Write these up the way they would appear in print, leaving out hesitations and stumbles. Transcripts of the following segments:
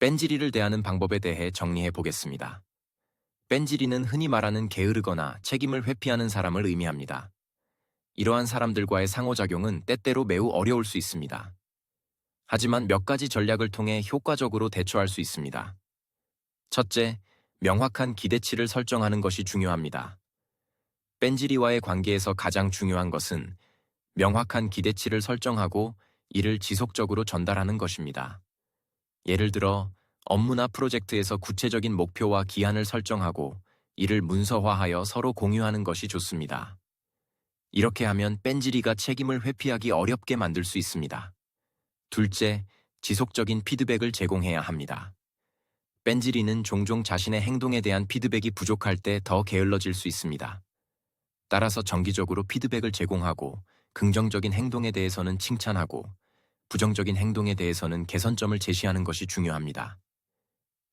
뺀질이를 대하는 방법에 대해 정리해 보겠습니다. 뺀질이는 흔히 말하는 게으르거나 책임을 회피하는 사람을 의미합니다. 이러한 사람들과의 상호작용은 때때로 매우 어려울 수 있습니다. 하지만 몇 가지 전략을 통해 효과적으로 대처할 수 있습니다. 첫째, 명확한 기대치를 설정하는 것이 중요합니다. 뺀질이와의 관계에서 가장 중요한 것은 명확한 기대치를 설정하고 이를 지속적으로 전달하는 것입니다. 예를 들어, 업무나 프로젝트에서 구체적인 목표와 기한을 설정하고 이를 문서화하여 서로 공유하는 것이 좋습니다. 이렇게 하면 뺀질이가 책임을 회피하기 어렵게 만들 수 있습니다. 둘째, 지속적인 피드백을 제공해야 합니다. 뺀질이는 종종 자신의 행동에 대한 피드백이 부족할 때 더 게을러질 수 있습니다. 따라서 정기적으로 피드백을 제공하고 긍정적인 행동에 대해서는 칭찬하고 부정적인 행동에 대해서는 개선점을 제시하는 것이 중요합니다.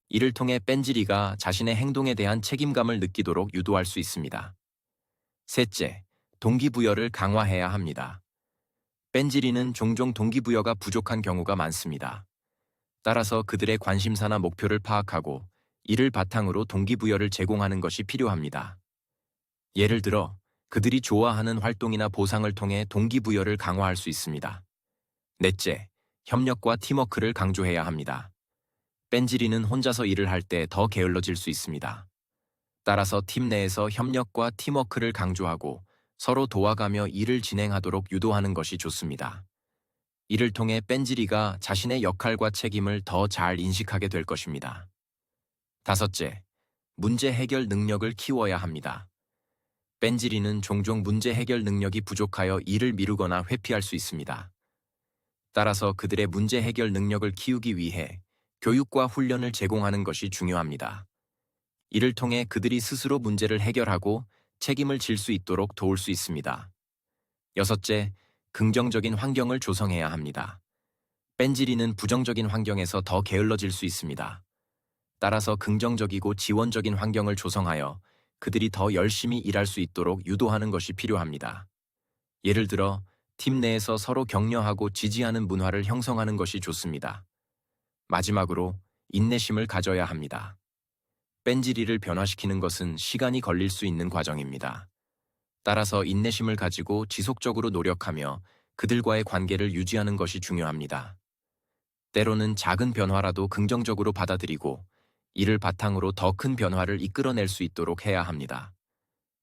이를 통해 뺀질이가 자신의 행동에 대한 책임감을 느끼도록 유도할 수 있습니다. 셋째, 동기부여를 강화해야 합니다. 뺀질이는 종종 동기부여가 부족한 경우가 많습니다. 따라서 그들의 관심사나 목표를 파악하고 이를 바탕으로 동기부여를 제공하는 것이 필요합니다. 예를 들어, 그들이 좋아하는 활동이나 보상을 통해 동기부여를 강화할 수 있습니다. 넷째, 협력과 팀워크를 강조해야 합니다. 뺀질이는 혼자서 일을 할 때 더 게을러질 수 있습니다. 따라서 팀 내에서 협력과 팀워크를 강조하고 서로 도와가며 일을 진행하도록 유도하는 것이 좋습니다. 이를 통해 뺀질이가 자신의 역할과 책임을 더 잘 인식하게 될 것입니다. 다섯째, 문제 해결 능력을 키워야 합니다. 뺀질이는 종종 문제 해결 능력이 부족하여 일을 미루거나 회피할 수 있습니다. 따라서 그들의 문제 해결 능력을 키우기 위해 교육과 훈련을 제공하는 것이 중요합니다. 이를 통해 그들이 스스로 문제를 해결하고 책임을 질 수 있도록 도울 수 있습니다. 여섯째, 긍정적인 환경을 조성해야 합니다. 뺀질이는 부정적인 환경에서 더 게을러질 수 있습니다. 따라서 긍정적이고 지원적인 환경을 조성하여 그들이 더 열심히 일할 수 있도록 유도하는 것이 필요합니다. 예를 들어, 팀 내에서 서로 격려하고 지지하는 문화를 형성하는 것이 좋습니다. 마지막으로, 인내심을 가져야 합니다. 뺀질이를 변화시키는 것은 시간이 걸릴 수 있는 과정입니다. 따라서 인내심을 가지고 지속적으로 노력하며 그들과의 관계를 유지하는 것이 중요합니다. 때로는 작은 변화라도 긍정적으로 받아들이고 이를 바탕으로 더 큰 변화를 이끌어낼 수 있도록 해야 합니다.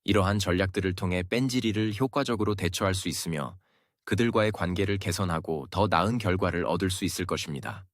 이러한 전략들을 통해 뺀질이를 효과적으로 대처할 수 있으며 그들과의 관계를 개선하고 더 나은 결과를 얻을 수 있을 것입니다.